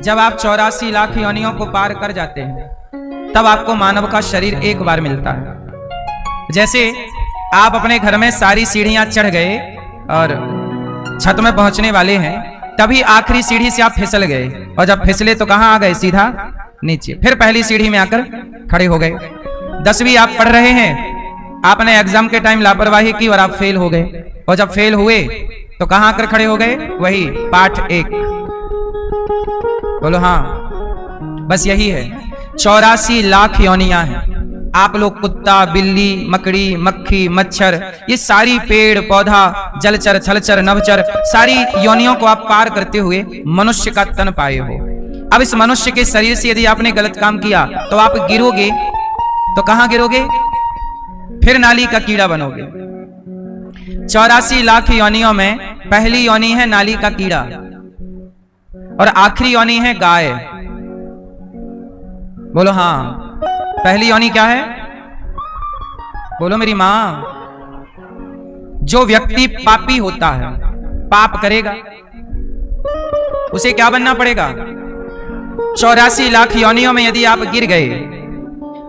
जब आप 84 लाख योनियों को पार कर जाते हैं तब आपको मानव का शरीर एक बार मिलता है। जैसे आप अपने घर में सारी सीढ़ियां चढ़ गए और छत में पहुंचने वाले हैं, तभी आखिरी सीढ़ी से आप फिसल गए, और जब फिसले तो कहां आ गए? सीधा नीचे। फिर पहली सीढ़ी में आकर खड़े हो गए। 10वीं आप पढ़ रहे हैं, आपने एग्जाम के टाइम लापरवाही की और आप फेल हो गए, और जब फेल हुए तो कहां आकर खड़े हो गए? वही पाठ 1। बोलो हाँ, बस यही है। 84 लाख योनियां हैं। आप लोग कुत्ता, बिल्ली, मकड़ी, मक्खी, मच्छर, ये सारी पेड़ पौधा, जलचर, थलचर, नभचर, सारी योनियों को आप पार करते हुए मनुष्य का तन पाए हो। अब इस मनुष्य के शरीर से यदि आपने गलत काम किया तो आप गिरोगे, तो कहां गिरोगे? फिर नाली का कीड़ा बनोगे। 84 लाख योनियों में पहली योनि है नाली का कीड़ा, और आखिरी योनि है गाय। बोलो हाँ, पहली योनि क्या है? बोलो मेरी मां। जो व्यक्ति पापी होता है, पाप करेगा, उसे क्या बनना पड़ेगा? 84 लाख योनियों में यदि आप गिर गए,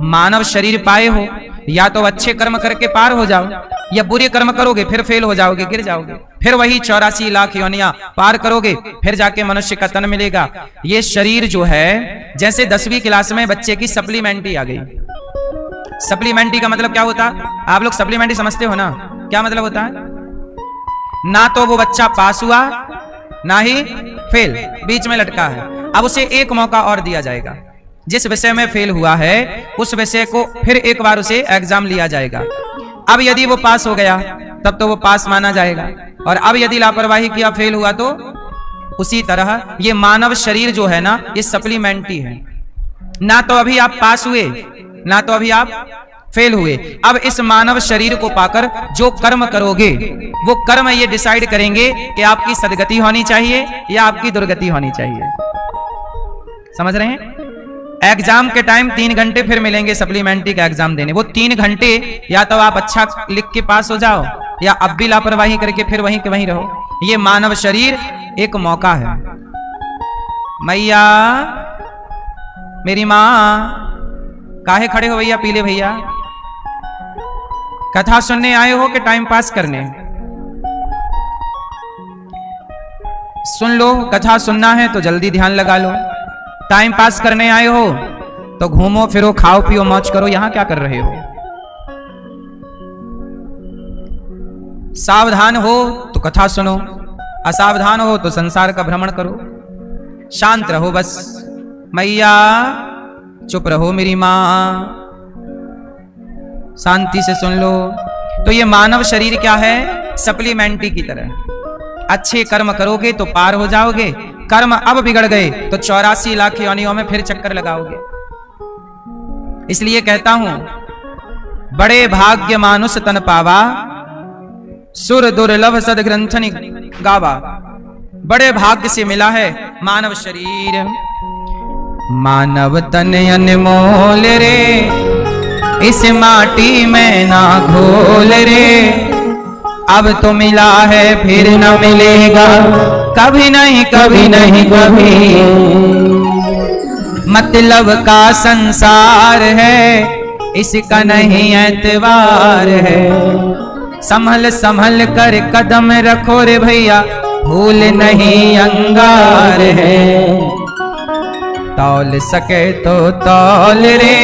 मानव शरीर पाए हो, या तो अच्छे कर्म करके पार हो जाओ, या बुरे कर्म करोगे फिर फेल हो जाओगे, गिर जाओगे। फिर वही 84 लाख योनियां पार करोगे, फिर जाके मनुष्य का तन मिलेगा। ये शरीर जो है, जैसे 10वीं क्लास में बच्चे की सप्लीमेंट्री आ गई। सप्लीमेंट्री का मतलब क्या होता? आप लोग सप्लीमेंट्री समझते हो ना? क्या मतलब होता है? ना तो वो बच्चा पास हुआ ना ही फेल, बीच में लटका है। अब उसे एक मौका और दिया जाएगा। जिस विषय में फेल हुआ है उस विषय को फिर एक बार उसे एग्जाम लिया जाएगा। अब यदि वो पास हो गया तब तो वो पास माना जाएगा, और अब यदि लापरवाही किया, फेल हुआ, तो उसी तरह ये मानव शरीर जो है ना, ये सप्लीमेंट्री है। ना तो अभी आप पास हुए, ना तो अभी आप फेल हुए। अब इस मानव शरीर को पाकर जो कर्म करोगे, वो कर्म ये डिसाइड करेंगे कि आपकी सदगति होनी चाहिए या आपकी दुर्गति होनी चाहिए। समझ रहे हैं? एग्जाम के टाइम 3 घंटे फिर मिलेंगे सप्लीमेंट्री का एग्जाम देने। वो 3 घंटे या तो आप अच्छा लिख के पास हो जाओ, या अब भी लापरवाही करके फिर वहीं के वहीं रहो। ये मानव शरीर एक मौका है। मैया, मेरी मां, काहे खड़े हो भैया? पीले भैया, कथा सुनने आए हो कि टाइम पास करने? सुन लो, कथा सुनना है तो जल्दी ध्यान लगा लो। टाइम पास करने आए हो तो घूमो फिरो, खाओ पियो, मौज करो। यहां क्या कर रहे हो? सावधान हो तो कथा सुनो, असावधान हो तो संसार का भ्रमण करो। शांत रहो बस। मैया चुप रहो, मेरी मां, शांति से सुन लो। तो ये मानव शरीर क्या है? सप्लीमेंट्री की तरह। अच्छे कर्म करोगे तो पार हो जाओगे, कर्म अब बिगड़ गए तो 84 लाख योनियों में फिर चक्कर लगाओगे। इसलिए कहता हूं, बड़े भाग्य मानुष तन पावा, सुर दुर्लभ सदग्रंथनि गावा। बड़े भाग्य से मिला है मानव शरीर। मानव तन अनमोल रे, इस माटी में ना घोल रे। अब तो मिला है फिर न मिलेगा, कभी नहीं कभी नहीं कभी। मतलब का संसार है, इसका नहीं एतबार है। संभल संभल कर कदम रखो रे भैया, भूल नहीं अंगार है। तौल सके तो तौल रे,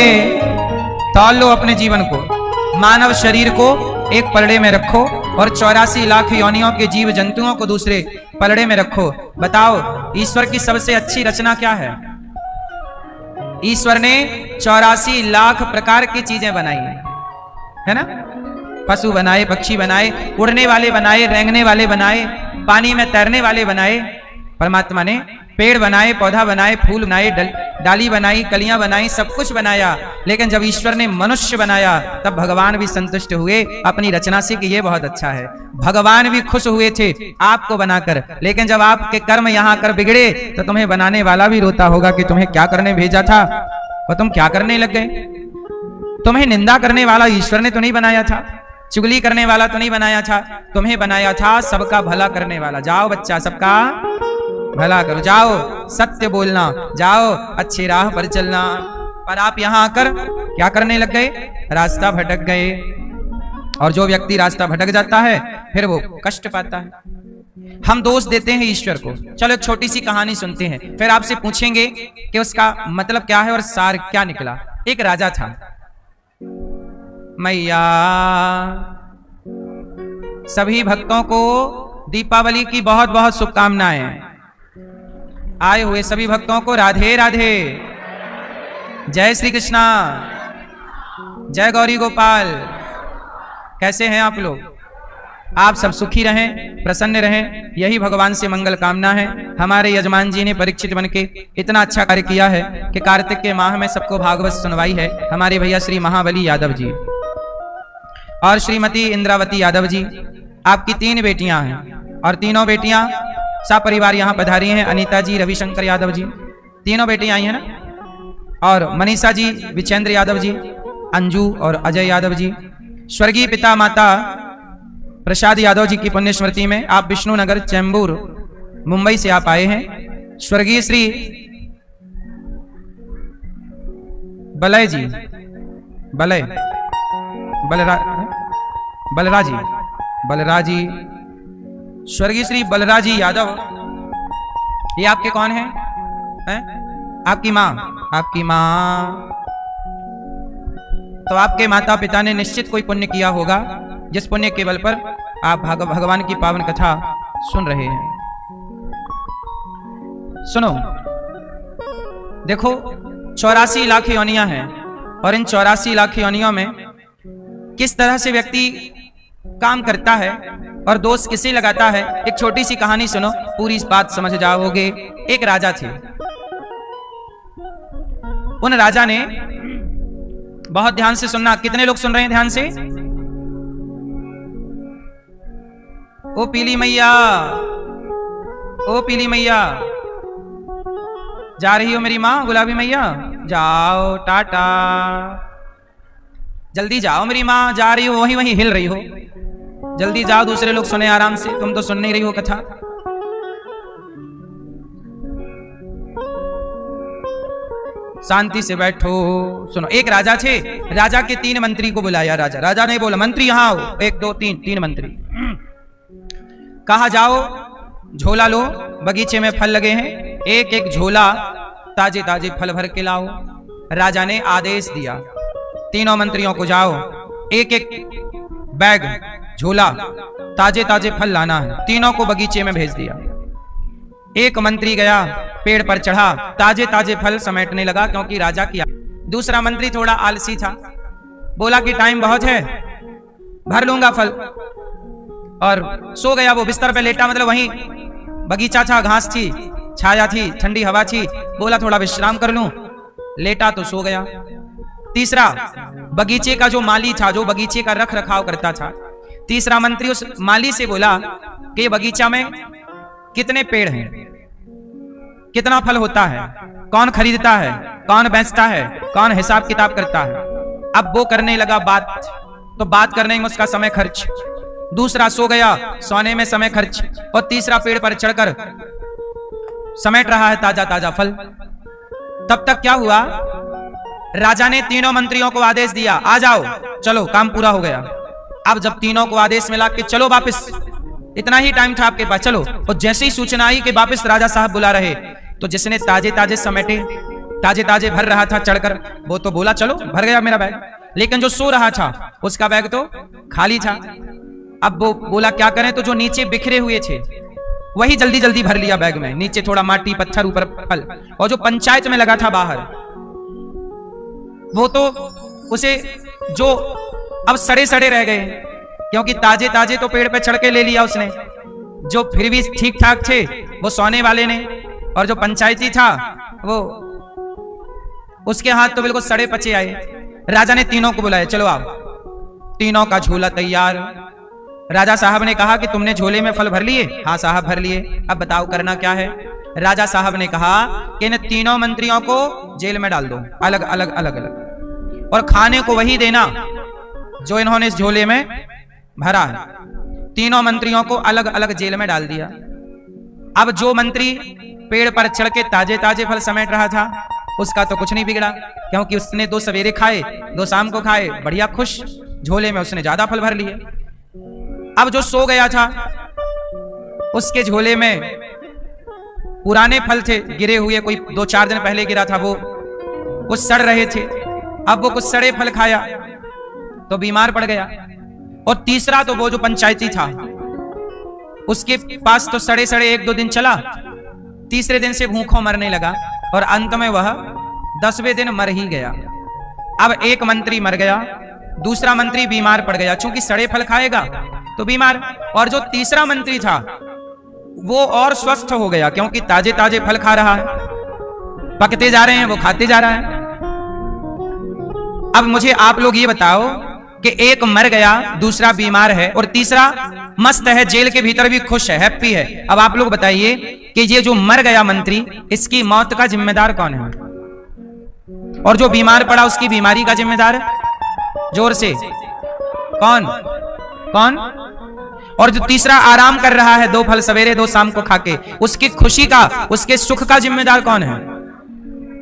तौल लो अपने जीवन को। मानव शरीर को एक पलड़े में रखो और 84 लाख योनियों के जीव जंतुओं को दूसरे पलड़े में रखो। बताओ, ईश्वर की सबसे अच्छी रचना क्या है? ईश्वर ने 84 लाख प्रकार की चीजें बनाई है ना? पशु बनाए, पक्षी बनाए, उड़ने वाले बनाए, रेंगने वाले बनाए, पानी में तैरने वाले बनाए। परमात्मा ने पेड़ बनाए, पौधा बनाए, फूल बनाए, डाली बनाई, कलियां बनाई, सब कुछ बनाया। लेकिन जब ईश्वर ने मनुष्य बनाया तब भगवान भी संतुष्ट हुए अपनी रचना से कि ये बहुत अच्छा है। भगवान भी खुश हुए थे आपको बनाकर। लेकिन जब आपके कर्म यहाँ कर बिगड़े तो तुम्हें बनाने वाला भी रोता होगा कि तुम्हें क्या करने भेजा था और तुम क्या करने लग गए। तुम्हें निंदा करने वाला ईश्वर ने तो नहीं बनाया था, चुगली करने वाला तो नहीं बनाया था, तुम्हें बनाया था सबका भला करने वाला। जाओ बच्चा, सबका भला करो, जाओ सत्य बोलना, जाओ अच्छी राह पर चलना। पर आप यहां आकर क्या करने लग गए? रास्ता भटक गए। और जो व्यक्ति रास्ता भटक जाता है फिर वो कष्ट पाता है। हम दोष देते हैं ईश्वर को। चलो एक छोटी सी कहानी सुनते हैं, फिर आपसे पूछेंगे कि उसका मतलब क्या है और सार क्या निकला। एक राजा था। मैया सभी भक्तों को दीपावली की बहुत बहुत शुभकामनाएं। आए हुए सभी भक्तों को राधे राधे, जय श्री कृष्णा, जय गौरी गोपाल। कैसे हैं आप लोग? आप सब सुखी रहें, प्रसन्न रहें, यही भगवान से मंगल कामना है। हमारे यजमान जी ने परीक्षित बन के इतना अच्छा कार्य किया है कि कार्तिक के माह में सबको भागवत सुनवाई है। हमारे भैया श्री महाबली यादव जी और श्रीमती इंद्रावती यादव जी, आपकी 3 बेटियां हैं और तीनों बेटियां सपरिवार यहाँ पधारी हैं। अनीता जी, रविशंकर यादव जी, तीनों बेटियां आई हैं ना। और मनीषा जी, विचेंद्र यादव जी, अंजू और अजय यादव जी। स्वर्गीय पिता माता प्रसाद यादव जी की पुण्य स्मृति में आप विष्णुनगर चैम्बूर मुंबई से आप आए हैं। स्वर्गीय श्री बलय जी, बलराजी, स्वर्गीय श्री बलराजी यादव, ये आपके कौन हैं? आपकी माँ। तो आपके माता पिता ने निश्चित कोई पुण्य किया होगा, जिस पुण्य के बल पर आप भगवान की पावन कथा सुन रहे हैं। सुनो, देखो 84 लाख योनियां हैं और इन 84 लाख योनियों में किस तरह से व्यक्ति काम करता है और दोष किसे लगाता है। एक छोटी सी कहानी सुनो, पूरी बात समझ जाओगे। एक राजा थे। उन राजा ने, बहुत ध्यान से सुनना, कितने लोग सुन रहे हैं ध्यान से? ओ पीली मैया, ओ पीली मैया, जा रही हो मेरी माँ गुलाबी मैया? जाओ, टाटा, जल्दी जाओ मेरी माँ, जा रही हो, वहीं वहीं हिल रही हो, जल्दी जाओ, दूसरे लोग सुने आराम से, तुम तो सुन नहीं रही हो कथा। शांति से बैठो, सुनो। एक राजा थे, राजा के 3 मंत्री को बुलाया। राजा ने बोला, मंत्री यहाँ आओ, 1 2 3 मंत्री। कहा जाओ, झोला लो, बगीचे में फल लगे हैं, एक एक झोला ताजे ताजे फल भर के लाओ। राजा ने आदेश दिया, तीनों मंत्रियों को जाओ, एक एक बैग झोला ताजे ताजे फल लाना है। तीनों को बगीचे में भेज दिया। एक मंत्री गया, पेड़ पर चढ़ा, ताजे ताजे फल समेटने लगा, क्योंकि राजा की। दूसरा मंत्री थोड़ा आलसी था, बोला कि टाइम बहुत है, भर लूंगा फल, और सो गया। वो बिस्तर पे लेटा, मतलब वहीं बगीचा था, घास थी, छाया थी, ठंडी हवा थी, बोला थोड़ा विश्राम कर लूं, लेटा तो सो गया। तीसरा, बगीचे का जो माली था, जो बगीचे का रख रखाव करता था, तीसरा मंत्री उस माली से बोला कि बगीचा में कितने पेड़ हैं, कितना फल होता है, कौन खरीदता है, कौन बेचता है, कौन हिसाब किताब करता है। अब वो करने लगा बात, तो बात करने में उसका समय खर्च। दूसरा सो गया, सोने में समय खर्च। और तीसरा पेड़ पर चढ़कर समेट रहा है ताजा ताजा फल। तब तक क्या हुआ, राजा ने तीनों मंत्रियों को आदेश दिया, आ जाओ, चलो, काम पूरा हो गया। अब जब तीनों को आदेश मिला कि चलो वापस, इतना ही टाइम था आपके पास, चलो। और जैसे ही सूचना आई कि वापस राजा साहब बुला रहे, तो जिसने ताजे ताजे समेटे, ताजे ताजे भर रहा था चढ़कर, वो तो बोला चलो, भर गया मेरा बैग। लेकिन जो सो रहा था उसका बैग तो खाली था। अब वो बोला क्या करें, तो जो नीचे बिखरे हुए थे वही जल्दी जल्दी भर लिया बैग में, नीचे थोड़ा माटी पत्थर, ऊपर फल। और जो पंचायत में लगा था बाहर, वो तो उसे जो अब सड़े सड़े रह गए, क्योंकि ताजे ताजे तो पेड़ पे चढ़ के ले लिया उसने। जो फिर भी ठीक ठाक थे वो सोने वाले ने, और जो पंचायती था वो, उसके हाथ तो बिल्कुल सड़े पचे आए। राजा ने तीनों को बुलाया, चलो आओ। तीनों का झोला तैयार। राजा साहब ने कहा कि तुमने झोले में फल भर लिए? हाँ साहब भर लिए। अब बताओ करना क्या है। राजा साहब ने कहा कि इन तीनों मंत्रियों को जेल में डाल दो, अलग अलग अलग अलग, और खाने को वही देना जो इन्होंने इस झोले में भरा है। तीनों मंत्रियों को अलग अलग जेल में डाल दिया। अब जो मंत्री पेड़ पर चढ़ के ताजे ताजे फल समेट रहा था, उसका तो कुछ नहीं बिगड़ा, क्योंकि उसने 2 सवेरे खाए 2 शाम को खाए, बढ़िया खुश, झोले में उसने ज्यादा फल भर लिए। अब जो सो गया था, उसके झोले में पुराने फल थे गिरे हुए, कोई 2-4 दिन पहले गिरा था, वो सड़ रहे थे। अब वो कुछ सड़े फल खाया तो बीमार पड़ गया। और तीसरा तो वो जो पंचायती था, उसके पास तो सड़े सड़े 1-2 दिन चला, तीसरे दिन से भूखों मरने लगा और अंत में वह 10वें दिन मर ही गया। अब एक मंत्री मर गया, दूसरा मंत्री बीमार पड़ गया, चूंकि सड़े फल खाएगा तो बीमार, और जो तीसरा मंत्री था वो और स्वस्थ हो गया, क्योंकि ताजे ताजे फल खा रहा है, पकते जा रहे हैं, वो खाते जा रहा है। अब मुझे आप लोग ये बताओ कि एक मर गया, दूसरा बीमार है और तीसरा मस्त है, जेल के भीतर भी खुश है, हैप्पी है। अब आप लोग बताइए कि ये जो मर गया मंत्री, इसकी मौत का जिम्मेदार कौन है? और जो बीमार पड़ा, उसकी बीमारी का जिम्मेदार जोर से कौन? और जो तीसरा आराम कर रहा है 2 फल सवेरे 2 शाम को खाके, उसकी खुशी का, उसके सुख का जिम्मेदार कौन है?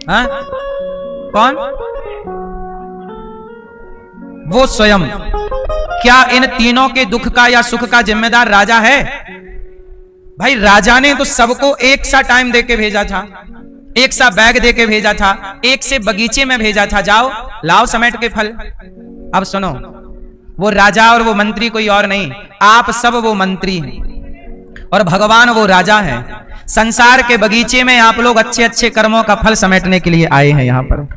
हाँ? कौन? वो स्वयं। क्या इन तीनों के दुख का या सुख का जिम्मेदार राजा है? भाई राजा ने तो सबको एक सा टाइम देके भेजा था, एक सा बैग देके भेजा था, एक से बगीचे में भेजा था, जाओ लाओ समेट के फल। अब सुनो, वो राजा और वो मंत्री कोई और नहीं, आप सब वो मंत्री हैं और भगवान वो राजा है। संसार के बगीचे में आप लोग अच्छे अच्छे कर्मों का फल समेटने के लिए आए हैं। यहां पर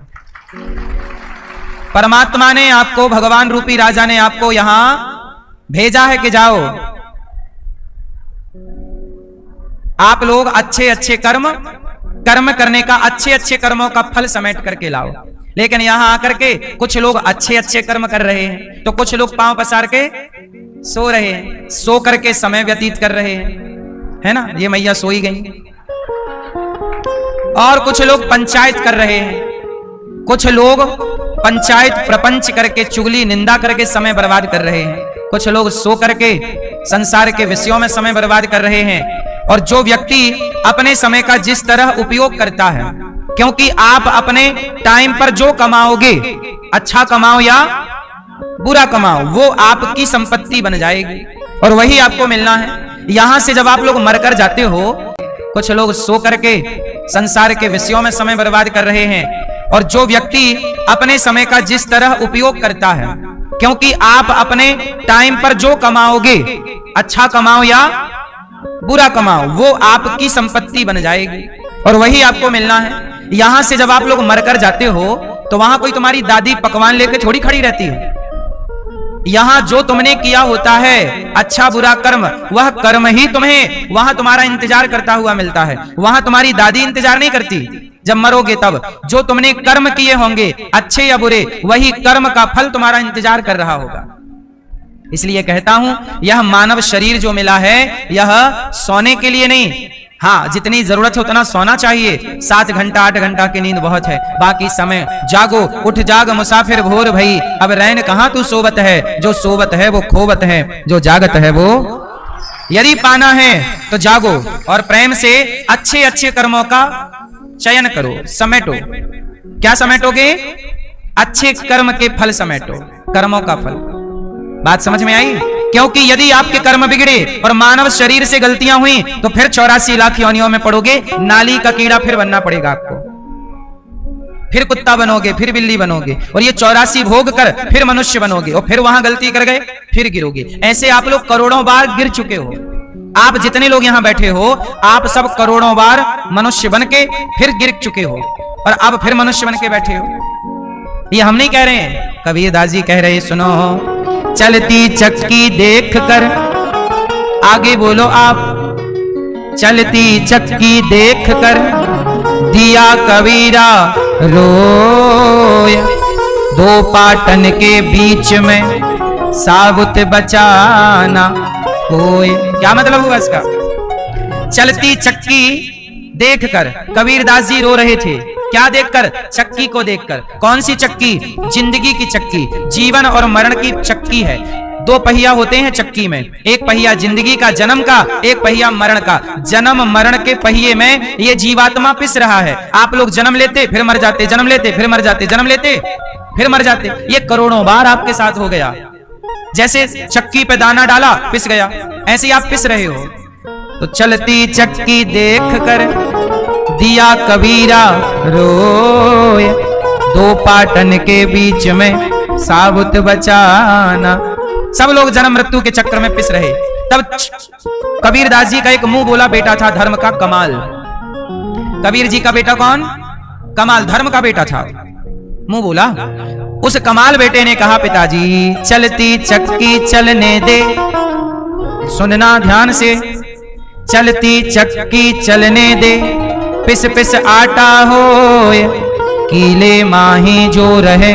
परमात्मा ने आपको, भगवान रूपी राजा ने आपको यहां भेजा है कि जाओ आप लोग अच्छे अच्छे कर्म करने का, अच्छे अच्छे कर्मों का फल समेट करके लाओ। लेकिन यहां आकर के कुछ लोग अच्छे अच्छे कर्म कर रहे हैं, तो कुछ लोग पांव पसार के सो रहे हैं, सो करके समय व्यतीत कर रहे हैं, है ना, ये मैया सोई गई। और कुछ लोग पंचायत कर रहे हैं, कुछ लोग पंचायत प्रपंच करके, चुगली निंदा करके समय बर्बाद कर रहे हैं, कुछ लोग सो करके संसार के विषयों में समय बर्बाद कर रहे हैं। और जो व्यक्ति अपने समय का जिस तरह उपयोग करता है, क्योंकि आप अपने टाइम पर जो कमाओगे, अच्छा कमाओ या बुरा कमाओ, वो आपकी संपत्ति बन जाएगी और वही आपको मिलना है। यहां से जब आप लोग मरकर जाते हो, कुछ लोग सो करके संसार के विषयों में समय बर्बाद कर रहे हैं। और जो व्यक्ति अपने समय का जिस तरह उपयोग करता है, क्योंकि आप अपने टाइम पर जो कमाओगे, अच्छा कमाओ या बुरा कमाओ, वो आपकी संपत्ति बन जाएगी और वही आपको मिलना है। यहां से जब आप लोग मरकर जाते हो तो वहां कोई तुम्हारी दादी पकवान लेकर थोड़ी खड़ी रहती है। यहां जो तुमने किया होता है, अच्छा बुरा कर्म, वह कर्म ही तुम्हें वहां तुम्हारा इंतजार करता हुआ मिलता है। वहां तुम्हारी दादी इंतजार नहीं करती। जब मरोगे तब जो तुमने कर्म किए होंगे, अच्छे या बुरे, वही कर्म का फल तुम्हारा इंतजार कर रहा होगा। इसलिए कहता हूं, यह मानव शरीर जो मिला है, यह सोने के लिए नहीं। हाँ, जितनी जरूरत है उतना सोना चाहिए, 7 घंटा 8 घंटा की नींद बहुत है, बाकी समय जागो, उठ जाग मुसाफिर भोर भई, अब रैन कहां तू सोवत है, जो सोवत है वो खोवत है, जो जागत है वो। यदि पाना है तो जागो और प्रेम से अच्छे अच्छे कर्मों का चयन करो, समेटो। क्या समेटोगे? अच्छे कर्म के फल समेटो, कर्मों का फल। बात समझ में आई? क्योंकि यदि आपके कर्म बिगड़े और मानव शरीर से गलतियां हुई तो फिर 84 लाख योनियों में पड़ोगे, नाली का कीड़ा फिर बनना पड़ेगा आपको, फिर कुत्ता बनोगे, फिर बिल्ली बनोगे, और ये 84 भोग कर फिर मनुष्य बनोगे, और फिर वहां गलती कर गए फिर गिरोगे। ऐसे आप लोग करोड़ों बार गिर चुके हो। आप जितने लोग यहां बैठे हो, आप सब करोड़ों बार मनुष्य बन के फिर गिर चुके हो और अब फिर मनुष्य बन के बैठे हो। ये हम नहीं कह रहे हैं, कबीरदास जी कह रहे, सुनो, चलती चक्की देख कर, आगे बोलो आप, चलती चक्की देख कर दिया कबीरा रोय, 2 पाटन के बीच में साबुत बचाना कोई। क्या मतलब हुआ इसका? चलती चक्की देखकर कबीरदास जी रो रहे थे। क्या देखकर? चक्की को देखकर। कौन सी चक्की? जिंदगी की चक्की, जीवन और मरण की चक्की है। दो पहिया होते हैं चक्की में, एक पहिया जिंदगी का, जन्म का, एक पहिया मरण का। जन्म मरण के पहिए में ये जीवात्मा पिस रहा है। आप लोग जन्म लेते फिर मर जाते, जन्म लेते फिर मर जाते, जन्म लेते फिर मर जाते। ये करोड़ों बार आपके साथ हो गया। जैसे चक्की पे दाना डाला पिस गया, ऐसे आप पिस रहे हो। तो चलती चक्की देख कर दिया कबीरा रोए, दो पाटन के बीच में साबुत बचाना। सब लोग जन्म मृत्यु के चक्कर में पिस रहे। तब कबीरदास जी का एक मुंह बोला बेटा था धर्म का कमाल। कबीर जी का बेटा कौन? कमाल, धर्म का बेटा था। मुंह बोला। उस कमाल बेटे ने कहा पिताजी चलती चक्की चलने दे, सुनना ध्यान से, चलती चक्की चलने दे, पिस पिस आटा होए, कीले माही जो रहे